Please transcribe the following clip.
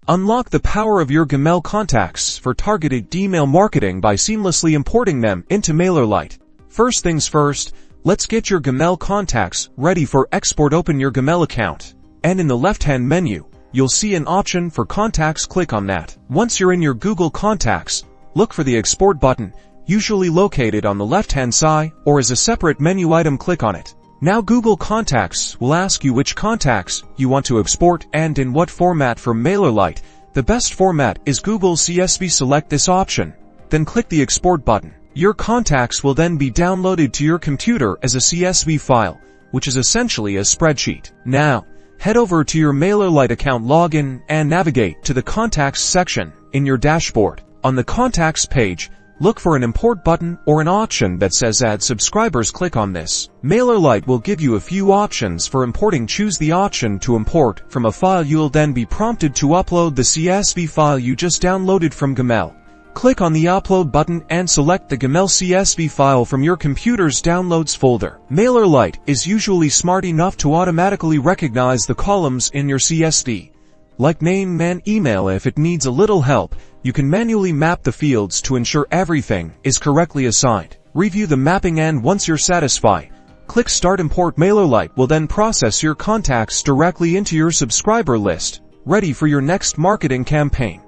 Unlock the power of your Gmail contacts for targeted email marketing by seamlessly importing them into Mailerlite. First things first, let's get your Gmail contacts ready for export. Open your Gmail account, and in the left-hand menu, you'll see an option for contacts. Click on that. Once you're in your Google Contacts, look for the export button, usually located on the left-hand side or as a separate menu item. Click on it. Now Google Contacts will ask you which contacts you want to export and in what format. For Mailerlite, the best format is Google CSV. Select this option, then click the export button. Your contacts will then be downloaded to your computer as a CSV file, which is essentially a spreadsheet. Now, head over to your Mailerlite account, log in, and navigate to the Contacts section in your dashboard. On the Contacts page, look for an Import button or an option that says Add Subscribers. Click on this. Mailerlite will give you a few options for importing. Choose the option to import from a file. You'll then be prompted to upload the CSV file you just downloaded from Gmail. Click on the Upload button and select the Gmail CSV file from your computer's Downloads folder. Mailerlite is usually smart enough to automatically recognize the columns in your CSV, like name and email. If it needs a little help, you can manually map the fields to ensure everything is correctly assigned. Review the mapping, and once you're satisfied, click Start Import. Mailerlite will then process your contacts directly into your subscriber list, ready for your next marketing campaign.